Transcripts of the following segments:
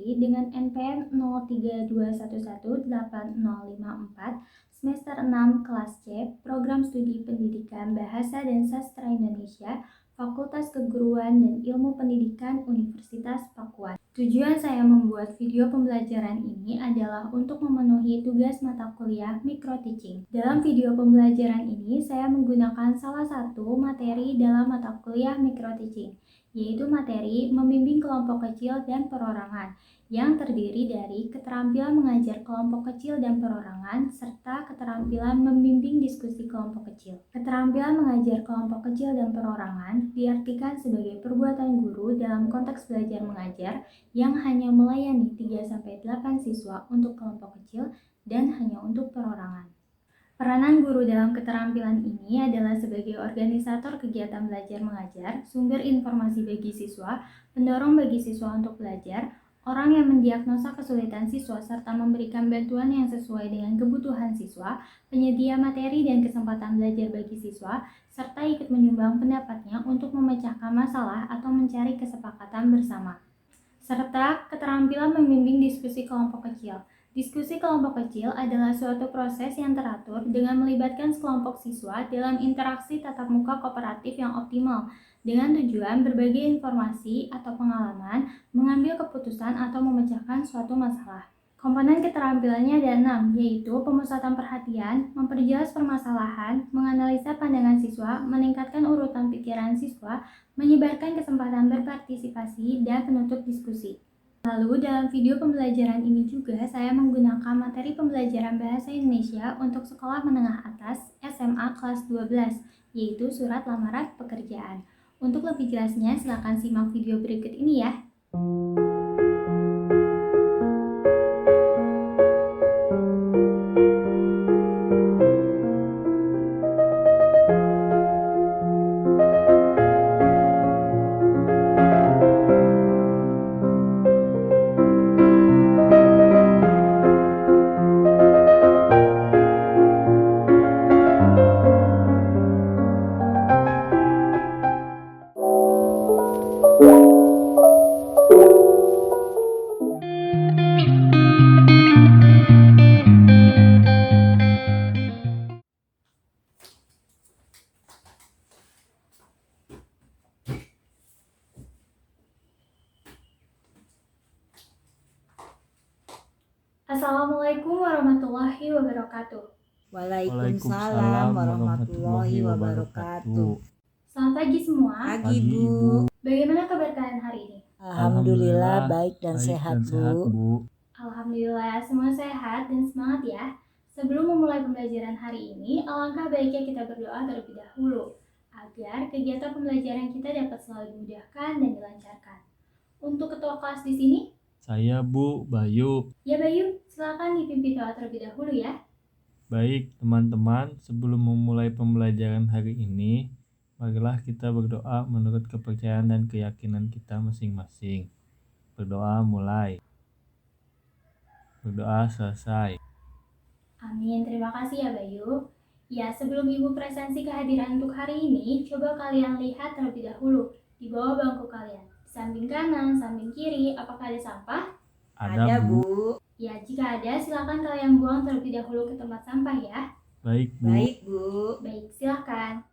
Putri dengan NPM 0321180054 semester 6 kelas C, Program Studi Pendidikan Bahasa dan Sastra Indonesia, Fakultas Keguruan dan Ilmu Pendidikan Universitas Pakuan. Tujuan saya membuat video pembelajaran ini adalah untuk memenuhi tugas mata kuliah micro teaching. Dalam video pembelajaran ini, saya menggunakan salah satu materi dalam mata kuliah micro teaching, yaitu materi membimbing kelompok kecil dan perorangan, yang terdiri dari keterampilan mengajar kelompok kecil dan perorangan, serta keterampilan membimbing diskusi kelompok kecil. Keterampilan mengajar kelompok kecil dan perorangan diartikan sebagai perbuatan guru dalam konteks belajar mengajar yang hanya melayani 3-8 siswa untuk kelompok kecil dan hanya untuk perorangan. Peranan guru dalam keterampilan ini adalah sebagai organisator kegiatan belajar mengajar, sumber informasi bagi siswa, pendorong bagi siswa untuk belajar, orang yang mendiagnosa kesulitan siswa serta memberikan bantuan yang sesuai dengan kebutuhan siswa, penyedia materi dan kesempatan belajar bagi siswa, serta ikut menyumbang pendapatnya untuk memecahkan masalah atau mencari kesepakatan bersama. Serta keterampilan membimbing diskusi kelompok kecil. Diskusi kelompok kecil adalah suatu proses yang teratur dengan melibatkan sekelompok siswa dalam interaksi tatap muka kooperatif yang optimal, dengan tujuan berbagi informasi atau pengalaman, mengambil keputusan atau memecahkan suatu masalah. Komponen keterampilannya ada 6, yaitu pemusatan perhatian, memperjelas permasalahan, menganalisa pandangan siswa, meningkatkan urutan pikiran siswa, menyebarkan kesempatan berpartisipasi, dan penutup diskusi. Lalu dalam video pembelajaran ini juga saya menggunakan materi pembelajaran Bahasa Indonesia untuk sekolah menengah atas SMA kelas 12, yaitu surat lamaran pekerjaan. Untuk lebih jelasnya silakan simak video berikut ini ya. Assalamualaikum warahmatullahi wabarakatuh. Waalaikumsalam warahmatullahi wabarakatuh. Selamat pagi semua. Pagi Bu. Bagaimana kabar kalian hari ini? Alhamdulillah baik dan sehat Bu. Alhamdulillah semua sehat dan semangat ya. Sebelum memulai pembelajaran hari ini, alangkah baiknya kita berdoa terlebih dahulu agar kegiatan pembelajaran kita dapat selalu dimudahkan dan dilancarkan. Untuk ketua kelas di sini, saya Bu Bayu. Ya Bayu, silakan dipimpin doa terlebih dahulu ya. Baik teman-teman, sebelum memulai pembelajaran hari ini, marilah kita berdoa menurut kepercayaan dan keyakinan kita masing-masing. Berdoa mulai. Berdoa selesai. Amin, terima kasih ya Bayu. Ya, sebelum Ibu presensi kehadiran untuk hari ini, coba kalian lihat terlebih dahulu di bawah bangku kalian. Samping kanan, samping kiri, apakah ada sampah? Ada Bu. Ya, jika ada, silakan kalian buang terlebih dahulu ke tempat sampah ya. Baik Bu. Baik Bu. Baik, silakan.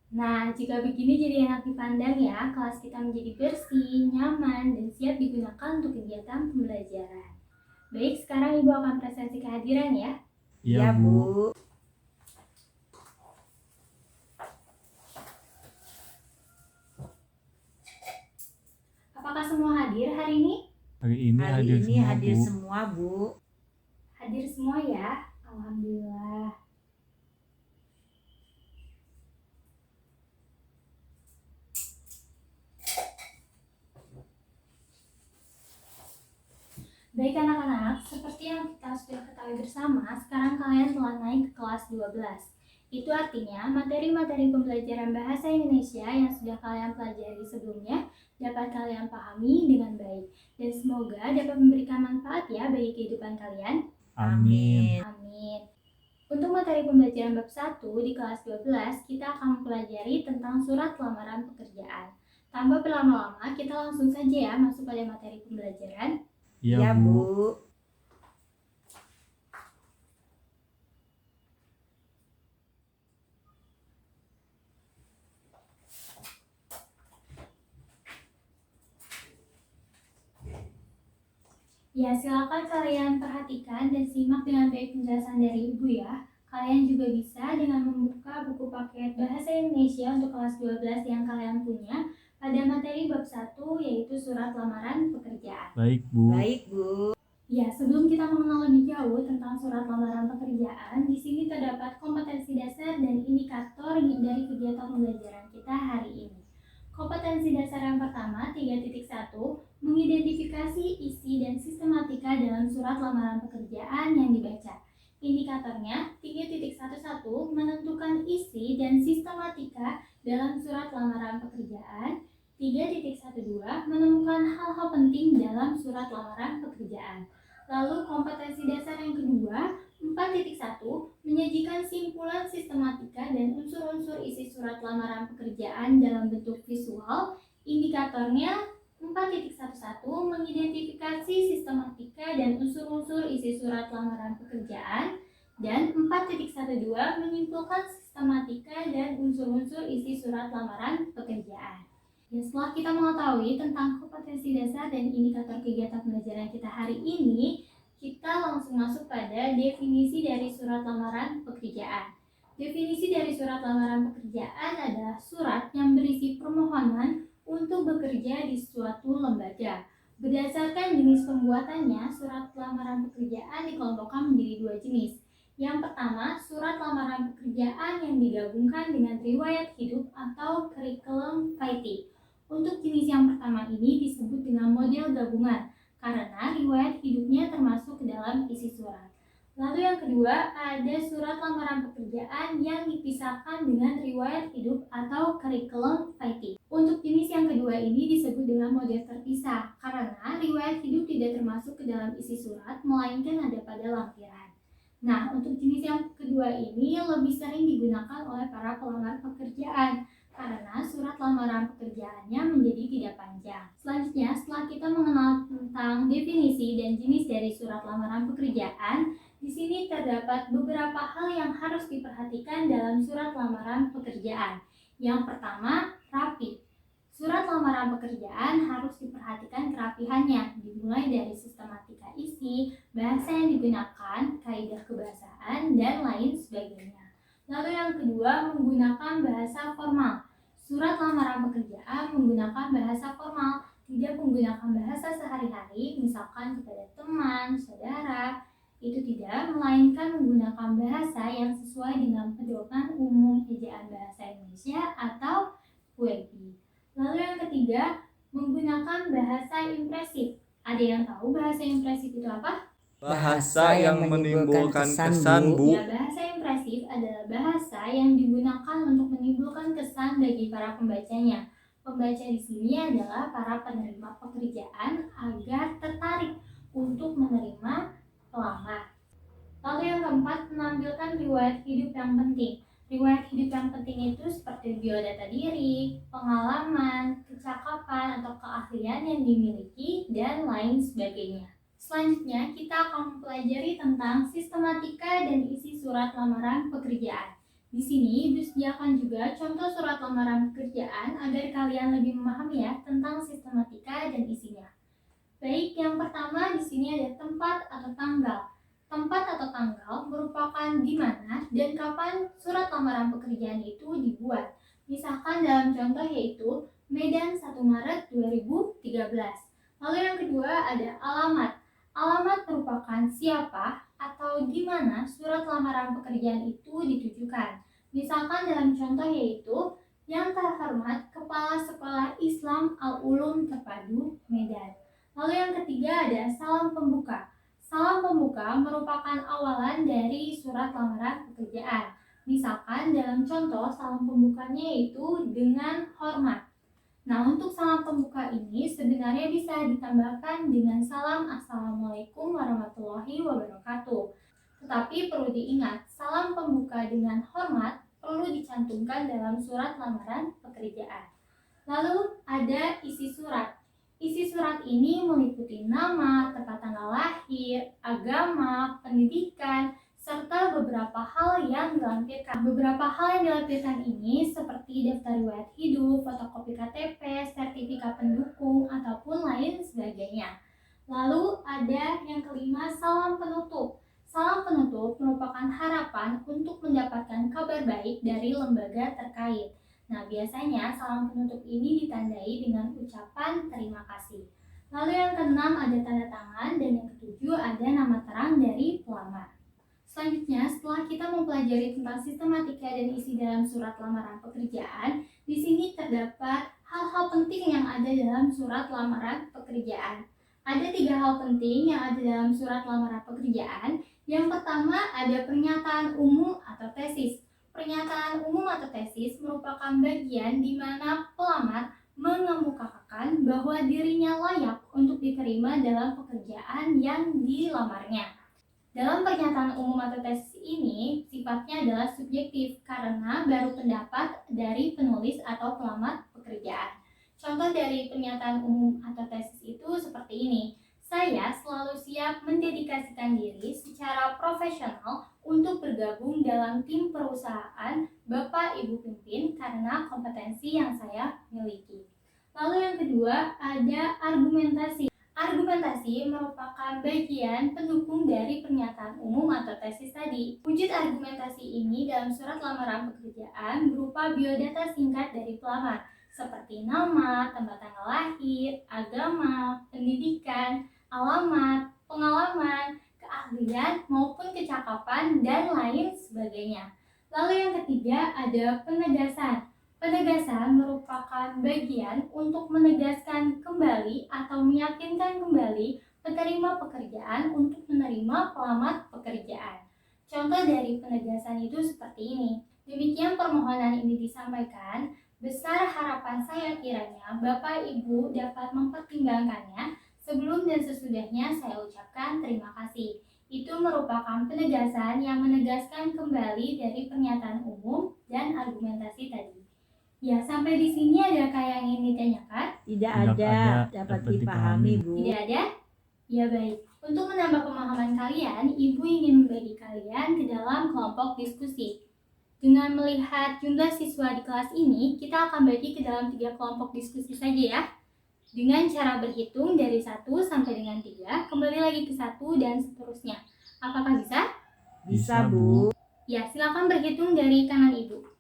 Nah, jika begini jadi enak dipandang ya, kelas kita menjadi bersih, nyaman, dan siap digunakan untuk kegiatan pembelajaran. Baik, sekarang Ibu akan presensi kehadiran ya. Iya Bu. Apakah semua hadir hari ini? Hari ini hadir semua Bu. Hadir semua ya, alhamdulillah. Baik anak-anak, seperti yang kita sudah ketahui bersama, sekarang kalian telah naik ke kelas 12. Itu artinya materi-materi pembelajaran bahasa Indonesia yang sudah kalian pelajari sebelumnya dapat kalian pahami dengan baik. Dan semoga dapat memberikan manfaat ya bagi kehidupan kalian. Amin. Amin. Untuk materi pembelajaran bab 1 di kelas 12, kita akan mempelajari tentang surat lamaran pekerjaan. Tanpa berlama-lama, kita langsung saja ya masuk pada materi pembelajaran. Iya, Iya, Bu. Bu. Ya, silakan kalian perhatikan dan simak dengan baik penjelasan dari Ibu ya. Kalian juga bisa dengan membuka buku paket Bahasa Indonesia untuk kelas 12 yang kalian punya pada materi bab 1 yaitu surat lamaran pekerjaan. Baik, Bu. Baik, Bu. Ya, sebelum kita mengenal lebih jauh tentang surat lamaran pekerjaan, di sini terdapat kompetensi dasar dan indikator dari kegiatan pembelajaran kita hari ini. Kompetensi dasar yang pertama, 3.1, mengidentifikasi isi dan sistematika dalam surat lamaran pekerjaan yang dibaca. Indikatornya, 3.11, menentukan isi dan sistematika dalam surat lamaran pekerjaan. 3.12, menemukan hal-hal penting dalam surat lamaran pekerjaan. Lalu kompetensi dasar yang kedua, 4.1, menyajikan simpulan sistematika dan unsur-unsur isi surat lamaran pekerjaan dalam bentuk visual. Indikatornya 4.11, mengidentifikasi sistematika dan unsur-unsur isi surat lamaran pekerjaan. Dan 4.12, menyimpulkan sistematika dan unsur-unsur isi surat lamaran pekerjaan. Ya, setelah kita mengetahui tentang kompetensi dasar dan indikator kegiatan pembelajaran kita hari ini, kita langsung masuk pada definisi dari surat lamaran pekerjaan. Definisi dari surat lamaran pekerjaan adalah surat yang berisi permohonan untuk bekerja di suatu lembaga. Berdasarkan jenis pembuatannya, surat lamaran pekerjaan dikelompokkan menjadi dua jenis. Yang pertama, surat lamaran pekerjaan yang digabungkan dengan riwayat hidup atau curriculum vitae. Untuk jenis yang pertama ini disebut dengan model gabungan karena riwayat hidupnya termasuk ke dalam isi surat. Lalu yang kedua, ada surat lamaran pekerjaan yang dipisahkan dengan riwayat hidup atau curriculum vitae. Untuk jenis yang kedua ini disebut dengan model terpisah karena riwayat hidup tidak termasuk ke dalam isi surat melainkan ada pada lampiran. Nah, untuk jenis yang kedua ini lebih sering digunakan oleh para pelamar pekerjaan karena surat lamaran pekerjaannya menjadi tidak panjang. Selanjutnya, setelah kita mengenal tentang definisi dan jenis dari surat lamaran pekerjaan, di sini terdapat beberapa hal yang harus diperhatikan dalam surat lamaran pekerjaan. Yang pertama, rapi. Surat lamaran pekerjaan harus diperhatikan kerapihannya, dimulai dari sistematika isi, bahasa yang digunakan, kaidah kebahasaan, dan lain sebagainya. Lalu yang kedua, menggunakan bahasa formal. Surat lamaran pekerjaan menggunakan bahasa formal, tidak menggunakan bahasa sehari-hari, misalkan kepada teman, saudara, itu tidak, melainkan menggunakan bahasa yang sesuai dengan pedoman umum ejaan bahasa Indonesia atau UEB. Lalu yang ketiga, menggunakan bahasa impresif. Ada yang tahu bahasa impresif itu apa? Bahasa yang menimbulkan kesan, Bu. Ya, bahasa impresif adalah bahasa yang digunakan untuk menimbulkan kesan bagi para pembacanya. Pembaca di sini adalah para penerima pekerjaan agar tertarik untuk menerima pelamar. Lalu yang keempat, menampilkan riwayat hidup yang penting. Riwayat hidup yang penting itu seperti biodata diri, pengalaman, kecakapan atau keahlian yang dimiliki, dan lain sebagainya. Selanjutnya, kita akan mempelajari tentang sistematika dan isi surat lamaran pekerjaan. Di sini, Ibu sediakan juga contoh surat lamaran pekerjaan agar kalian lebih memahami ya tentang sistematika dan isinya. Baik, yang pertama di sini ada tempat atau tanggal. Tempat atau tanggal merupakan di mana dan kapan surat lamaran pekerjaan itu dibuat. Misalkan dalam contoh yaitu Medan 1 Maret 2013. Lalu yang kedua ada alamat. Alamat merupakan siapa atau di mana surat lamaran pekerjaan itu ditujukan. Misalkan dalam contoh yaitu Yang Terhormat Kepala Sekolah Islam Al-Ulum Terpadu Medan. Lalu yang ketiga ada salam pembuka. Salam pembuka merupakan awalan dari surat lamaran pekerjaan. Misalkan dalam contoh salam pembukanya itu dengan hormat. Nah, untuk salam pembuka ini sebenarnya bisa ditambahkan dengan salam Assalamualaikum warahmatullahi wabarakatuh. Tetapi perlu diingat, salam pembuka dengan hormat perlu dicantumkan dalam surat lamaran pekerjaan. Lalu ada isi surat. Isi surat ini meliputi nama, tempat lahir, agama, pendidikan, serta beberapa hal yang dilampirkan. Beberapa hal yang dilampirkan ini seperti daftar riwayat hidup, fotokopi KTP, sertifikat pendukung, ataupun lain sebagainya. Lalu ada yang kelima, salam penutup. Salam penutup merupakan harapan untuk mendapatkan kabar baik dari lembaga terkait. Nah, biasanya salam penutup ini ditandai dengan ucapan terima kasih. Lalu yang keenam ada tanda tangan dan yang ketujuh ada nama terang dari pelamar. Selanjutnya, setelah kita mempelajari tentang sistematika dan isi dalam surat lamaran pekerjaan, di sini terdapat hal-hal penting yang ada dalam surat lamaran pekerjaan. Ada 3 hal penting yang ada dalam surat lamaran pekerjaan. Yang pertama ada pernyataan umum atau tesis. Pernyataan umum atau tesis merupakan bagian di mana pelamar mengemukakan bahwa dirinya layak untuk diterima dalam pekerjaan yang dilamarnya. Dalam pernyataan umum atau tesis ini, sifatnya adalah subjektif karena baru pendapat dari penulis atau pelamar pekerjaan. Contoh dari pernyataan umum atau tesis itu seperti ini. Saya selalu siap mendedikasikan diri secara profesional untuk bergabung dalam tim perusahaan Bapak Ibu pimpin karena kompetensi yang saya miliki. Lalu yang kedua ada argumentasi. Argumentasi merupakan bagian pendukung dari pernyataan umum atau tesis tadi. Wujud argumentasi ini dalam surat lamaran pekerjaan berupa biodata singkat dari pelamar, seperti nama, tempat tanggal lahir, agama, pendidikan, alamat, pengalaman, keahlian, maupun kecakapan, dan lain sebagainya. Lalu yang ketiga ada penegasan. Penegasan merupakan bagian untuk menegaskan kembali atau meyakinkan kembali penerima pekerjaan untuk menerima pelamar pekerjaan. Contoh dari penegasan itu seperti ini. Demikian permohonan ini disampaikan. Besar harapan saya kiranya Bapak Ibu dapat mempertimbangkannya. Sebelum dan sesudahnya saya ucapkan terima kasih. Itu merupakan penegasan yang menegaskan kembali dari pernyataan umum dan argumentasi tadi. Ya, sampai di sini adakah yang ingin ditanyakan? Tidak ada, dapat dipahami, Bu. Tidak ada? Ya baik. Untuk menambah pemahaman kalian, Ibu ingin membagi kalian ke dalam kelompok diskusi. Dengan melihat jumlah siswa di kelas ini, kita akan bagi ke dalam 3 kelompok diskusi saja ya. Dengan cara berhitung dari 1 sampai dengan 3, kembali lagi ke 1 dan seterusnya. Apakah bisa? Bisa, Bu. Ya, silakan berhitung dari kanan Ibu.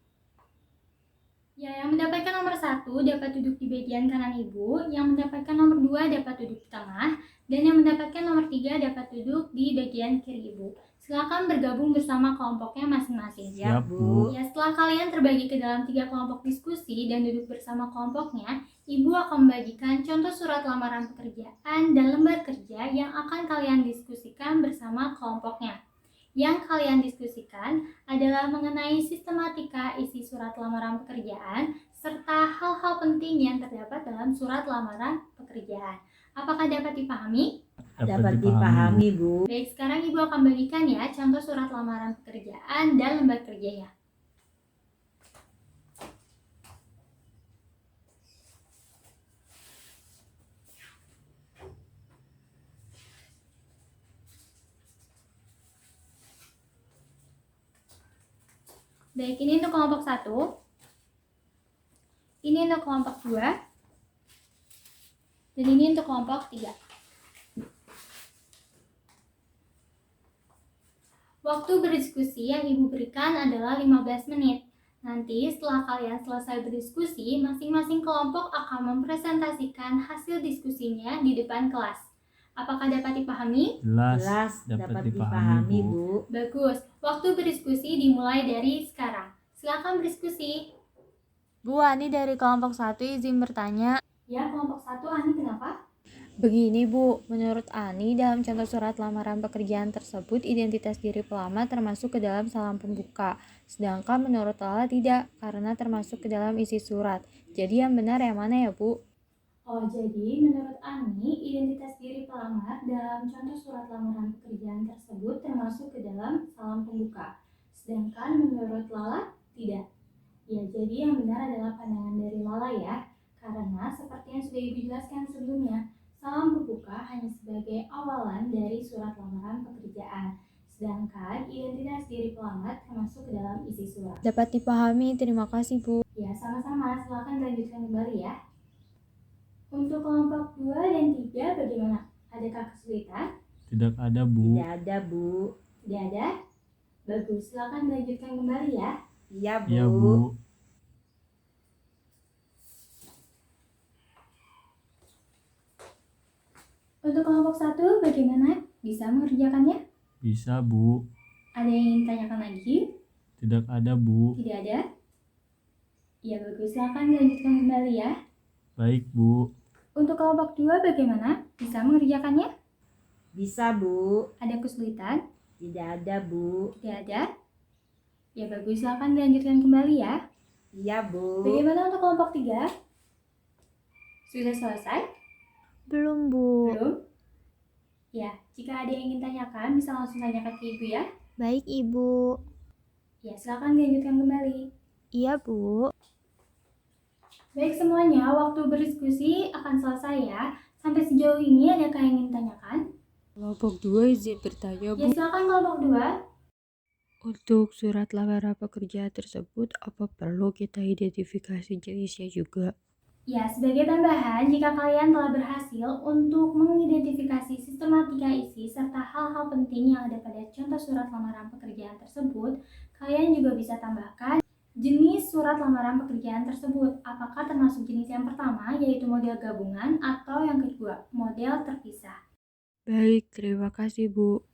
Ya, yang mendapatkan nomor 1 dapat duduk di bagian kanan Ibu, yang mendapatkan nomor 2 dapat duduk di tengah, dan yang mendapatkan nomor 3 dapat duduk di bagian kiri Ibu. Silakan bergabung bersama kelompoknya masing-masing. Siap, Bu. Ya, setelah kalian terbagi ke dalam 3 kelompok diskusi dan duduk bersama kelompoknya, Ibu akan membagikan contoh surat lamaran pekerjaan dan lembar kerja yang akan kalian diskusikan bersama kelompoknya. Yang kalian diskusikan adalah mengenai sistematika isi surat lamaran pekerjaan serta hal-hal penting yang terdapat dalam surat lamaran pekerjaan. Apakah dapat dipahami? Dapat dipahami, Bu. Baik, sekarang Ibu akan bagikan ya contoh surat lamaran pekerjaan dan lembar kerjanya. Baik, ini untuk kelompok 1. Ini untuk kelompok 2. Dan ini untuk kelompok 3. Waktu berdiskusi yang Ibu berikan adalah 15 menit. Nanti setelah kalian selesai berdiskusi, masing-masing kelompok akan mempresentasikan hasil diskusinya di depan kelas. Apakah dapat dipahami? Jelas, dapat dipahami, Bu. Bagus. Waktu berdiskusi dimulai dari sekarang. Silakan berdiskusi. Bu Ani dari kelompok 1 izin bertanya. Ya, kelompok 1, Ani kenapa? Begini Bu, menurut Ani dalam contoh surat lamaran pekerjaan tersebut identitas diri pelamar termasuk ke dalam salam pembuka. Sedangkan menurut Lala tidak, karena termasuk ke dalam isi surat. Jadi yang benar yang mana ya Bu? Oh, jadi menurut Ani, identitas diri pelamar dalam contoh surat lamaran pekerjaan tersebut termasuk ke dalam salam pembuka. Sedangkan menurut Lala, tidak. Ya, jadi yang benar adalah pandangan dari Lala ya. Karena seperti yang sudah Ibu jelaskan sebelumnya, Salam pembuka hanya sebagai awalan dari surat lamaran pekerjaan, sedangkan identitas diri pelamar termasuk ke dalam isi surat. Dapat dipahami, terima kasih Bu. Ya, sama-sama. Silakan dilanjutkan kembali ya. Untuk kelompok 2 dan 3 bagaimana? Adakah kesulitan? Tidak ada, Bu. Tidak ada, Bu. Tidak ada? Bagus, silakan dilanjutkan kembali ya. Iya, Bu. Iya, Bu. Untuk kelompok 1 bagaimana? Bisa mengerjakannya? Bisa, Bu. Ada yang ingin tanyakan lagi? Tidak ada, Bu. Tidak ada? Ya bagus, silakan dilanjutkan kembali ya. Baik, Bu. Untuk kelompok 2 bagaimana? Bisa mengerjakannya? Bisa, Bu. Ada kesulitan? Tidak ada, Bu. Tidak ada? Ya bagus, silakan dilanjutkan kembali ya. Iya, Bu. Bagaimana untuk kelompok 3? Sudah selesai? Belum Bu. Belum? Ya, jika ada yang ingin tanyakan bisa langsung tanyakan ke Ibu ya. Baik Ibu. Ya, silakan dilanjutkan kembali. Iya Bu. Baik semuanya, waktu berdiskusi akan selesai ya. Sampai sejauh ini adakah yang ingin tanyakan? Kelompok 2 izin bertanya Ya, Bu. silakan kelompok 2. Untuk surat lamaran pekerjaan tersebut, apa perlu kita identifikasi jenisnya juga? Ya, sebagai tambahan, jika kalian telah berhasil untuk mengidentifikasi sistematika isi serta hal-hal penting yang ada pada contoh surat lamaran pekerjaan tersebut, kalian juga bisa tambahkan jenis surat lamaran pekerjaan tersebut. Apakah termasuk jenis yang pertama, yaitu model gabungan, atau yang kedua, model terpisah. Baik, terima kasih Bu.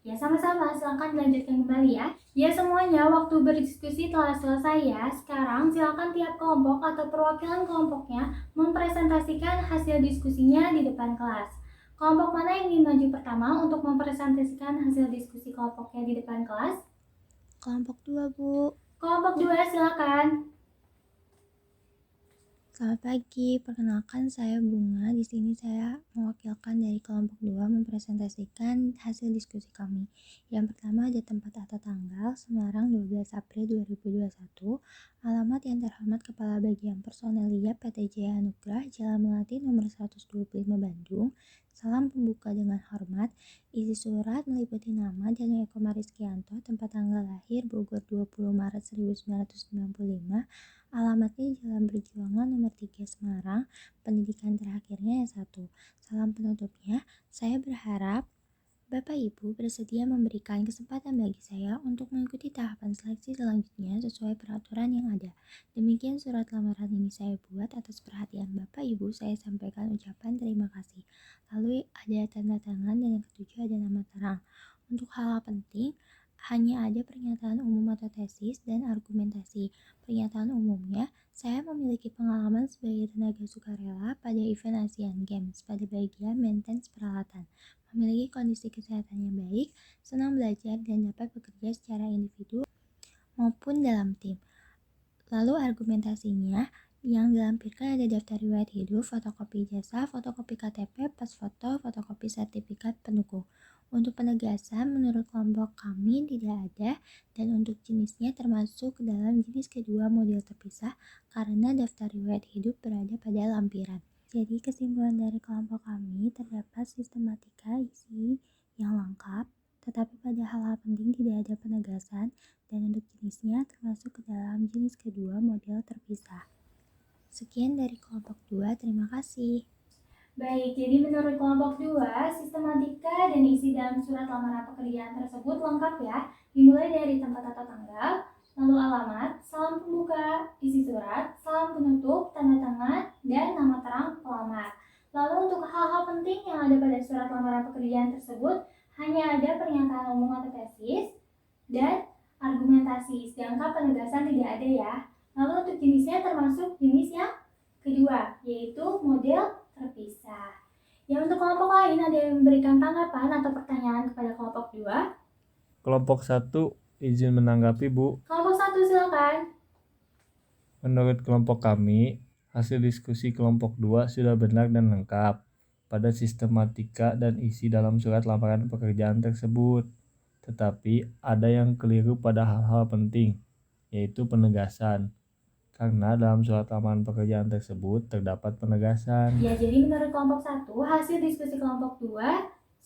Ya, sama-sama. Silakan dilanjutkan kembali ya. Ya, semuanya waktu berdiskusi telah selesai ya. Sekarang silakan tiap kelompok atau perwakilan kelompoknya mempresentasikan hasil diskusinya di depan kelas. Kelompok mana yang ingin maju pertama untuk mempresentasikan hasil diskusi kelompoknya di depan kelas? Kelompok 2 Bu. Kelompok 2 silakan. Selamat pagi, perkenalkan saya Bunga. Di sini saya mewakilkan dari kelompok 2 mempresentasikan hasil diskusi kami. Yang pertama ada tempat atau tanggal, Semarang 12 April 2021. Alamat yang terhormat Kepala Bagian Personelia PT Jaya Anugrah, Jalan Melati nomor 125 Bandung. Salam pembuka dengan hormat. Isi surat meliputi nama dan Eko Mariskianto, tempat tanggal lahir Bogor 20 Maret 1995. Alamatnya Jalan Perjuangan nomor 3 Semarang, pendidikan terakhirnya S1. Salam penutupnya, saya berharap Bapak Ibu bersedia memberikan kesempatan bagi saya untuk mengikuti tahapan seleksi selanjutnya sesuai peraturan yang ada. Demikian surat lamaran ini saya buat atas perhatian Bapak Ibu, saya sampaikan ucapan terima kasih. Lalu ada tanda tangan dan yang ketujuh ada nama terang. Untuk hal-hal penting, hanya ada pernyataan umum atau tesis dan argumentasi. Pernyataan umumnya, saya memiliki pengalaman sebagai tenaga sukarela pada event Asian Games pada bagian maintenance peralatan. Memiliki kondisi kesehatan yang baik, senang belajar dan dapat bekerja secara individu maupun dalam tim. Lalu argumentasinya, yang dilampirkan ada daftar riwayat hidup, fotokopi ijazah, fotokopi KTP, pas foto, fotokopi sertifikat pendukung. Untuk penegasan, menurut kelompok kami tidak ada, dan untuk jenisnya termasuk ke dalam jenis kedua model terpisah karena daftar riwayat hidup berada pada lampiran. Jadi kesimpulan dari kelompok kami terdapat sistematika isi yang lengkap, tetapi pada hal-hal penting tidak ada penegasan, dan untuk jenisnya termasuk ke dalam jenis kedua model terpisah. Sekian dari kelompok 2, terima kasih. Baik, jadi menurut kelompok 2, sistematika dan isi dalam surat lamaran pekerjaan tersebut lengkap ya. Dimulai dari tempat atau tanggal, lalu alamat, salam pembuka, isi surat, salam penutup, tanda tangan, dan nama terang pelamar. Lalu untuk hal-hal penting yang ada pada surat lamaran pekerjaan tersebut, hanya ada pernyataan umum atau tesis, dan argumentasi, sedangkan penegasan tidak ada ya. Lalu untuk jenisnya termasuk jenis yang kedua, yaitu model terpisah. Yang untuk kelompok lain ada yang memberikan tanggapan atau pertanyaan kepada kelompok 2? Kelompok 1 izin menanggapi, Bu. Kelompok 1 silakan. Menurut kelompok kami, hasil diskusi kelompok 2 sudah benar dan lengkap pada sistematika dan isi dalam surat lamaran pekerjaan tersebut. Tetapi ada yang keliru pada hal-hal penting, yaitu penegasan. karena dalam surat lamaran pekerjaan tersebut terdapat penegasan. Ya, jadi menurut kelompok 1, hasil diskusi kelompok 2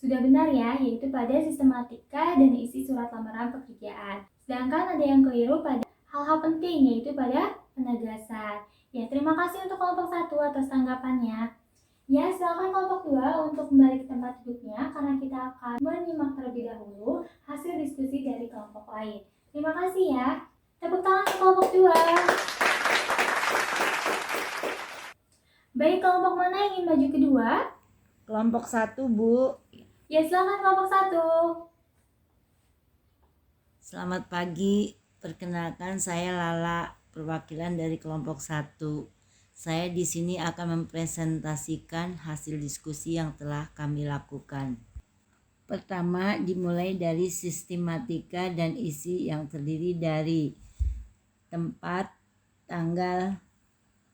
sudah benar ya, yaitu pada sistematika dan isi surat lamaran pekerjaan. Sedangkan ada yang keliru pada hal-hal penting, yaitu pada penegasan. Ya, terima kasih untuk kelompok 1 atas tanggapannya. Ya, silakan kelompok 2 untuk kembali ke tempat duduknya karena kita akan menyimak terlebih dahulu hasil diskusi dari kelompok lain. Terima kasih ya. Tepuk tangan ke kelompok 2. Baik, kelompok mana yang ingin maju kedua? Kelompok 1, Bu. Ya, silakan kelompok 1. Selamat pagi. Perkenalkan, saya Lala, perwakilan dari kelompok 1. Saya di sini akan mempresentasikan hasil diskusi yang telah kami lakukan. Pertama, dimulai dari sistematika dan isi yang terdiri dari tempat, tanggal,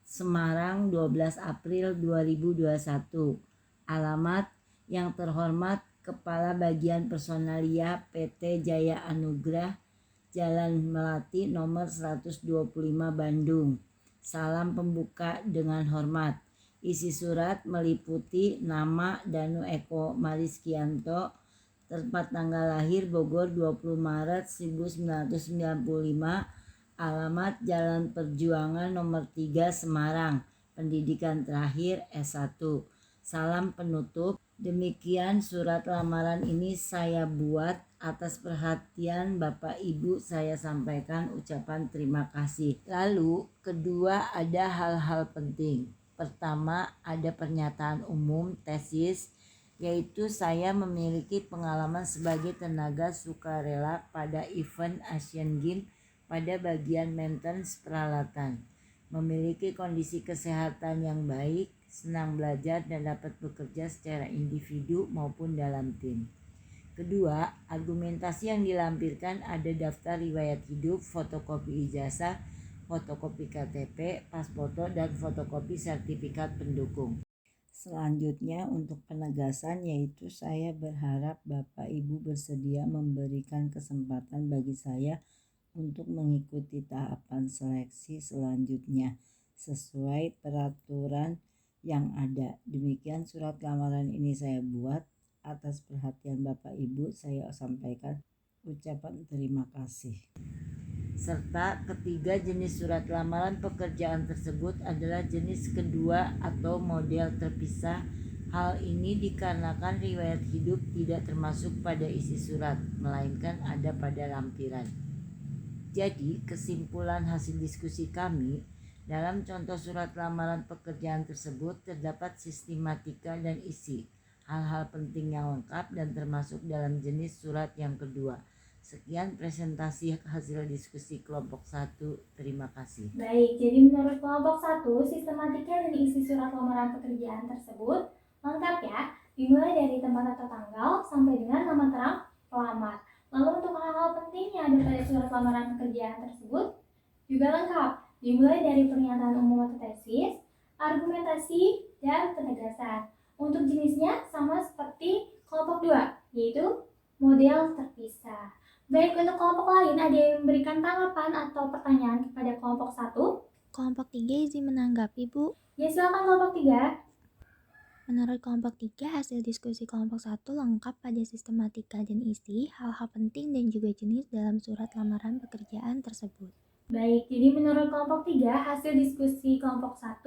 Semarang 12 April 2021. Alamat, yang terhormat Kepala Bagian Personalia PT Jaya Anugrah, Jalan Melati nomor 125 Bandung. Salam pembuka dengan hormat. Isi surat meliputi nama Danu Eko Mariskianto, tempat tanggal lahir Bogor 20 Maret 1995, alamat Jalan Perjuangan nomor 3 Semarang, pendidikan terakhir S1. Salam penutup. Demikian surat lamaran ini saya buat. Atas perhatian Bapak Ibu saya sampaikan ucapan terima kasih. Lalu kedua, ada hal-hal penting. Pertama, ada pernyataan umum tesis, yaitu saya memiliki pengalaman sebagai tenaga sukarela pada event Asian Games pada bagian maintenance peralatan. Memiliki kondisi kesehatan yang baik, senang belajar dan dapat bekerja secara individu maupun dalam tim. Kedua, argumentasi yang dilampirkan ada daftar riwayat hidup, fotokopi ijazah, fotokopi KTP, pasporto, dan fotokopi sertifikat pendukung. Selanjutnya untuk penegasan, yaitu saya berharap Bapak Ibu bersedia memberikan kesempatan bagi saya untuk mengikuti tahapan seleksi selanjutnya sesuai peraturan yang ada. Demikian surat lamaran ini saya buat. Atas perhatian Bapak Ibu saya sampaikan ucapan terima kasih. Serta ketiga, jenis surat lamaran pekerjaan tersebut adalah jenis kedua atau model terpisah. Hal ini dikarenakan riwayat hidup tidak termasuk pada isi surat, melainkan ada pada lampiran. Jadi, kesimpulan hasil diskusi kami, dalam contoh surat lamaran pekerjaan tersebut terdapat sistematika dan isi, hal-hal penting yang lengkap dan termasuk dalam jenis surat yang kedua. Sekian presentasi hasil diskusi kelompok 1. Terima kasih. Baik, jadi menurut kelompok 1, sistematika dan isi surat lamaran pekerjaan tersebut lengkap ya, dimulai dari tempat atau tanggal sampai dengan nama terang pelamar. Lalu untuk hal-hal penting yang ada pada surat lamaran pekerjaan tersebut juga lengkap, dimulai dari pernyataan umum atau tesis, argumentasi, dan penegasan. Untuk jenisnya sama seperti kelompok 2, yaitu model terpisah. Baik, untuk kelompok lain ada yang memberikan tanggapan atau pertanyaan kepada kelompok 1? Kelompok 3 izin menanggapi, Bu. Ya, silakan kelompok 3. Menurut kelompok 3, hasil diskusi kelompok 1 lengkap pada sistematika dan isi, hal-hal penting dan juga jenis dalam surat lamaran pekerjaan tersebut. Baik, jadi menurut kelompok 3, hasil diskusi kelompok 1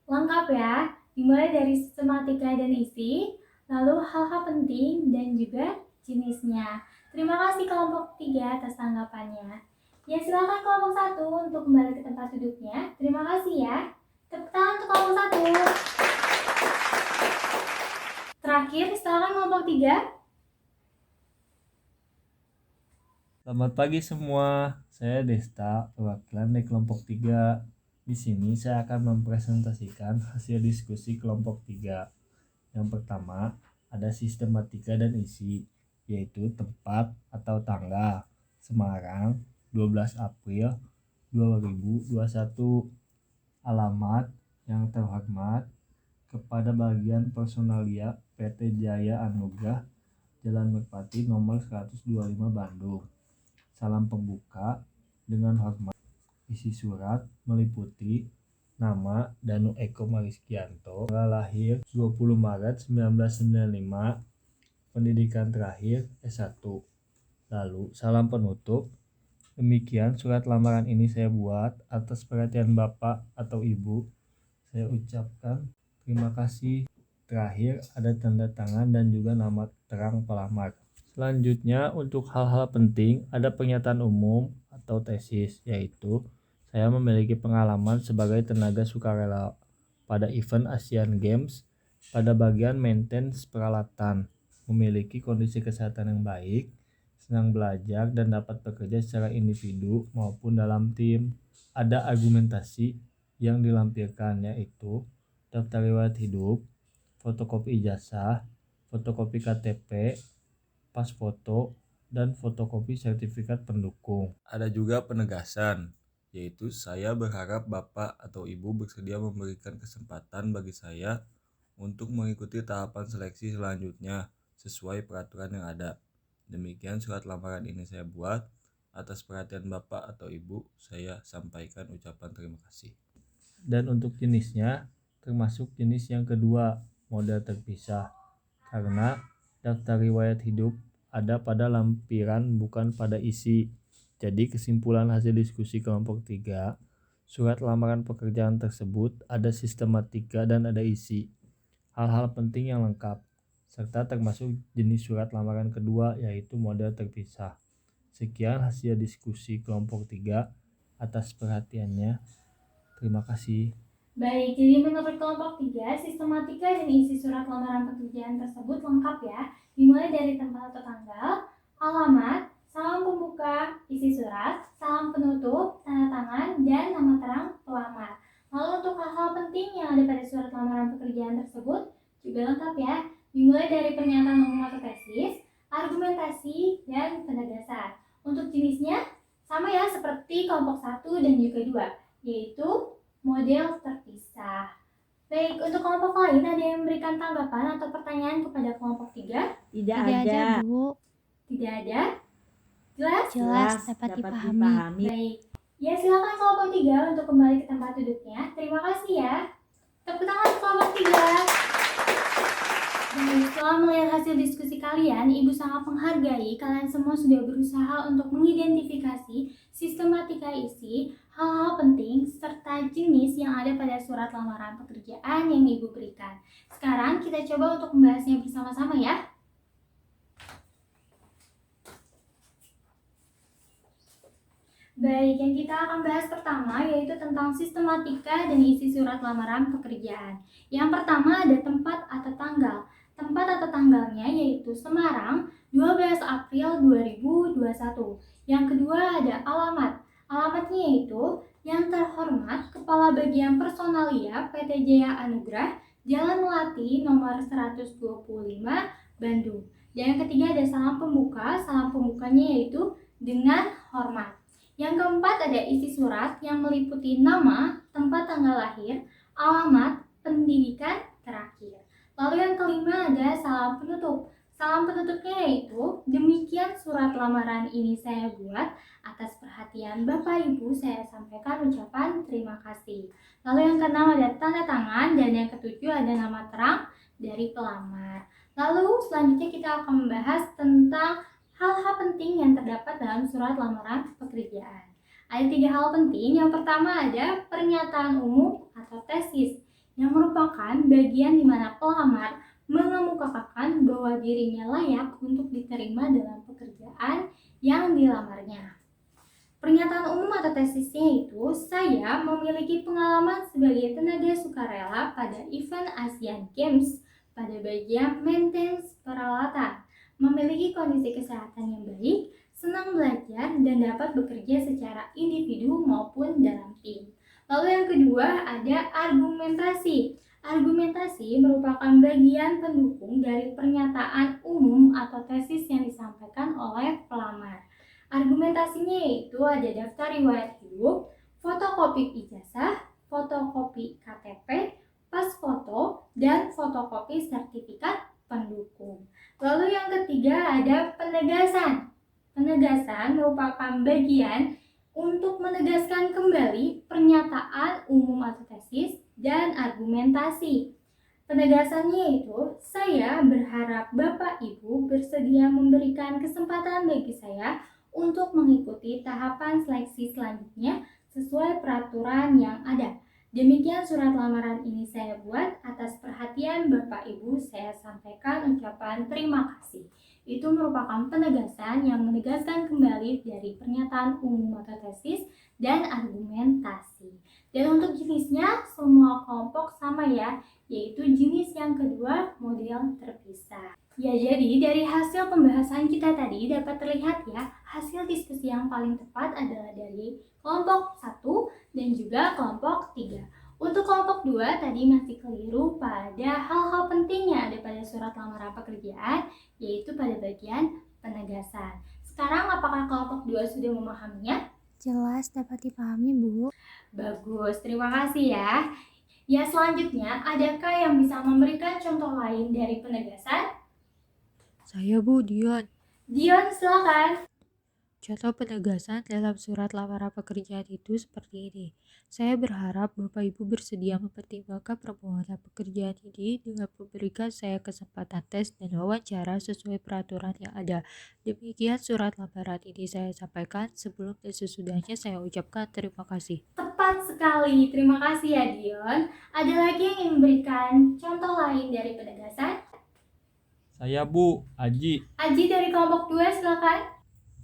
lengkap ya, dimulai dari sistematika dan isi, lalu hal-hal penting dan juga jenisnya. Terima kasih kelompok 3 atas tanggapannya. Ya, silakan kelompok 1 untuk kembali ke tempat duduknya. Terima kasih ya. Tepuk tangan untuk kelompok 1. Terakhir, silakan kelompok 3. Selamat pagi semua, saya Desta, perwakilan dari kelompok 3. Di sini saya akan mempresentasikan hasil diskusi kelompok 3. Yang pertama, ada sistematika dan isi, yaitu tempat atau tanggal, Semarang, 12 April 2021. Alamat, yang terhormat kepada bagian personalia PT Jaya Anugrah, Jalan Merpati nomor 125 Bandung. Salam pembuka dengan hormat. Isi surat meliputi nama Danu Eko Mariskianto, tanggal lahir 20 Maret 1995, pendidikan terakhir S1. Lalu salam penutup. Demikian surat lamaran ini saya buat atas perhatian Bapak atau Ibu. Saya ucapkan terima kasih. Terakhir ada tanda tangan dan juga nama terang pelamar. Selanjutnya untuk hal-hal penting ada pernyataan umum atau tesis, yaitu saya memiliki pengalaman sebagai tenaga sukarela pada event Asian Games pada bagian maintenance peralatan, memiliki kondisi kesehatan yang baik, senang belajar dan dapat bekerja secara individu maupun dalam tim. Ada argumentasi yang dilampirkan, yaitu daftar riwayat hidup, fotokopi ijazah, fotokopi KTP, pas foto, dan fotokopi sertifikat pendukung. Ada juga penegasan, yaitu saya berharap Bapak atau Ibu bersedia memberikan kesempatan bagi saya untuk mengikuti tahapan seleksi selanjutnya sesuai peraturan yang ada. Demikian surat lamaran ini saya buat. Atas perhatian Bapak atau Ibu, saya sampaikan ucapan terima kasih. Dan untuk jenisnya, termasuk jenis yang kedua, model terpisah, karena daftar riwayat hidup ada pada lampiran bukan pada isi. Jadi kesimpulan hasil diskusi kelompok 3, surat lamaran pekerjaan tersebut ada sistematika dan ada isi. Hal-hal penting yang lengkap, serta termasuk jenis surat lamaran kedua, yaitu model terpisah. Sekian hasil diskusi kelompok 3. Atas perhatiannya, terima kasih. Baik, jadi menurut kelompok 3, sistematika dan isi surat lamaran pekerjaan tersebut lengkap ya. Dimulai dari tempat atau tanggal, alamat, salam pembuka, isi surat, salam penutup, tanda tangan, dan nama terang pelamar. Lalu untuk hal-hal penting yang ada pada surat lamaran pekerjaan tersebut juga lengkap ya. Dimulai dari pernyataan umum atau tesis, argumentasi, dan penegasan. Untuk jenisnya sama ya seperti kelompok 1 dan juga 2, yaitu model terpisah. Baik, untuk kelompok lain ada yang memberikan tanggapan atau pertanyaan kepada kelompok 3? Tidak Tidak ada, ada. Bu. Tidak ada? Jelas? Jelas, dapat dipahami. Baik. Ya, silakan kelompok 3 untuk kembali ke tempat duduknya. Terima kasih ya. Tepuk tangan untuk kelompok 3. Baik, setelah melihat hasil diskusi kalian, Ibu sangat menghargai kalian semua sudah berusaha untuk mengidentifikasi sistematika isi, hal-hal penting, serta jenis yang ada pada surat lamaran pekerjaan yang Ibu berikan. Sekarang kita coba untuk membahasnya bersama-sama ya. Baik, yang kita akan bahas pertama yaitu tentang sistematika dan isi surat lamaran pekerjaan. Yang pertama ada tempat atau tanggal. Tempat atau tanggalnya yaitu Semarang, 12 April 2021. Yang kedua ada alamat. Alamatnya yaitu yang terhormat Kepala Bagian Personalia PT Jaya Anugrah, Jalan Melati nomor 125, Bandung. Dan yang ketiga ada salam pembuka. Salam pembukanya yaitu dengan hormat. Yang keempat ada isi surat yang meliputi nama, tempat tanggal lahir, alamat, pendidikan terakhir. Lalu yang kelima ada salam penutup. Salam penutupnya yaitu, demikian surat lamaran ini saya buat. Atas perhatian Bapak Ibu saya sampaikan ucapan terima kasih. Lalu yang keenam ada tanda tangan dan yang ketujuh ada nama terang dari pelamar. Lalu selanjutnya kita akan membahas tentang hal-hal penting yang terdapat dalam surat lamaran pekerjaan. Ada 3 hal penting. Yang pertama ada pernyataan umum atau tesis, yang merupakan bagian di mana pelamar mengemukakan bahwa dirinya layak untuk diterima dalam pekerjaan yang dilamarnya. Pernyataan umum atau tesisnya itu, saya memiliki pengalaman sebagai tenaga sukarela pada event Asian Games pada bagian maintenance peralatan, memiliki kondisi kesehatan yang baik, senang belajar, dan dapat bekerja secara individu maupun dalam tim. Lalu yang kedua ada argumentasi. Argumentasi merupakan bagian pendukung dari pernyataan umum atau tesis yang disampaikan oleh pelamar. Argumentasinya yaitu ada daftar riwayat hidup, fotokopi ijazah, fotokopi KTP, pas foto, dan fotokopi sertifikat pendukung. Lalu yang ketiga ada penegasan. Penegasan merupakan bagian untuk menegaskan kembali pernyataan umum atau tesis dan argumentasi. Penegasannya itu, saya berharap Bapak Ibu bersedia memberikan kesempatan bagi saya untuk mengikuti tahapan seleksi selanjutnya sesuai peraturan yang ada. Demikian surat lamaran ini saya buat. Atas perhatian Bapak Ibu, saya sampaikan ucapan terima kasih. Itu merupakan penegasan yang menegaskan kembali dari pernyataan umum atau tesis dan argumentasi. Dan untuk jenisnya, semua kelompok sama ya, yaitu jenis yang kedua, model terpisah. Ya, jadi dari hasil pembahasan kita tadi dapat terlihat ya, hasil diskusi yang paling tepat adalah dari kelompok 1 dan juga kelompok 3. Untuk kelompok 2 tadi masih keliru pada hal-hal penting yang ada pada surat lamaran pekerjaan, yaitu pada bagian penegasan. Sekarang apakah kelompok 2 sudah memahaminya? Jelas dapat dipahami, Bu. Bagus, terima kasih ya. Ya, selanjutnya, adakah yang bisa memberikan contoh lain dari penegasan? Saya, Bu, Dion. Dion, silakan. Contoh penegasan dalam surat lamaran pekerjaan itu seperti ini. Saya berharap Bapak Ibu bersedia mempertimbangkan permohonan pekerjaan ini dengan memberikan saya kesempatan tes dan wawancara sesuai peraturan yang ada. Demikian surat lamaran ini saya sampaikan. Sebelum dan sesudahnya saya ucapkan terima kasih. Tepat sekali, terima kasih ya Dion. Ada lagi yang ingin memberikan contoh lain dari penegasan? Saya Bu, Aji. Aji dari kelompok 2, silakan.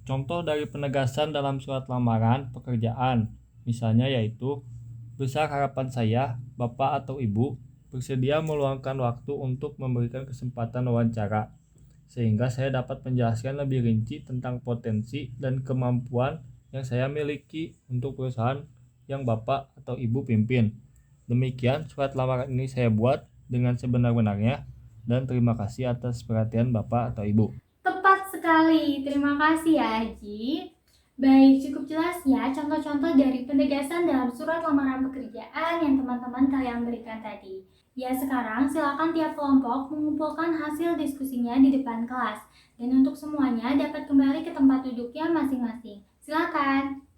Contoh dari penegasan dalam surat lamaran pekerjaan, misalnya yaitu, besar harapan saya, Bapak atau Ibu, bersedia meluangkan waktu untuk memberikan kesempatan wawancara, sehingga saya dapat menjelaskan lebih rinci tentang potensi dan kemampuan yang saya miliki untuk perusahaan yang Bapak atau Ibu pimpin. Demikian surat lamaran ini saya buat dengan sebenar-benarnya, dan terima kasih atas perhatian Bapak atau Ibu. Tepat sekali, terima kasih ya Aji. Baik, cukup jelas ya contoh-contoh dari penegasan dalam surat lamaran pekerjaan yang teman-teman kalian berikan tadi. Ya, sekarang silakan tiap kelompok mengumpulkan hasil diskusinya di depan kelas. Dan untuk semuanya dapat kembali ke tempat duduknya masing-masing. Silakan.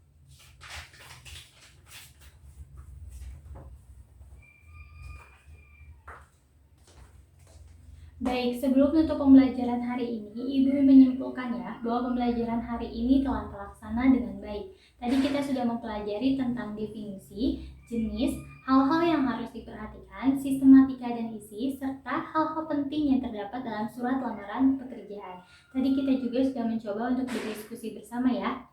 Baik, sebelum menutup pembelajaran hari ini, Ibu menyimpulkan ya bahwa pembelajaran hari ini telah terlaksana dengan baik. Tadi kita sudah mempelajari tentang definisi, jenis, hal-hal yang harus diperhatikan, sistematika dan isi, serta hal-hal penting yang terdapat dalam surat lamaran pekerjaan. Tadi kita juga sudah mencoba untuk berdiskusi bersama ya.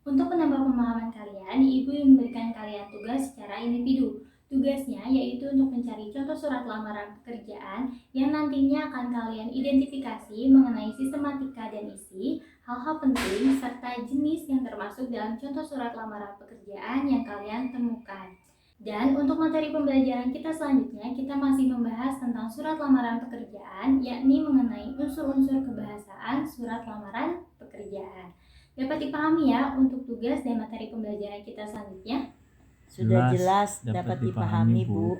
Untuk menambah pemahaman kalian, Ibu memberikan kalian tugas secara individu. Tugasnya yaitu untuk mencari contoh surat lamaran pekerjaan yang nantinya akan kalian identifikasi mengenai sistematika dan isi, hal-hal penting, serta jenis yang termasuk dalam contoh surat lamaran pekerjaan yang kalian temukan. Dan untuk materi pembelajaran kita selanjutnya, kita masih membahas tentang surat lamaran pekerjaan, yakni mengenai unsur-unsur kebahasaan surat lamaran pekerjaan. Dapat dipahami ya untuk tugas dan materi pembelajaran kita selanjutnya? Sudah jelas dapat dipahami, Bu.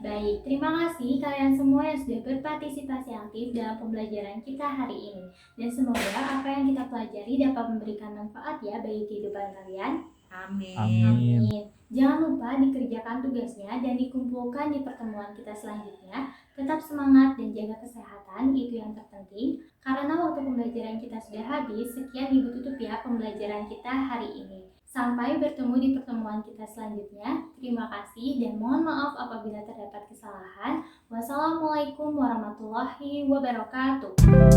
Baik, terima kasih kalian semua yang sudah berpartisipasi aktif dalam pembelajaran kita hari ini. Dan semoga apa yang kita pelajari dapat memberikan manfaat ya bagi kehidupan kalian. Amin. Amin. Jangan lupa dikerjakan tugasnya dan dikumpulkan di pertemuan kita selanjutnya. Tetap semangat dan jaga kesehatan, itu yang terpenting. Karena waktu pembelajaran kita sudah habis, sekian Ibu tutup ya pembelajaran kita hari ini. Sampai bertemu di pertemuan kita selanjutnya. Terima kasih dan mohon maaf apabila terdapat kesalahan. Wassalamualaikum warahmatullahi wabarakatuh.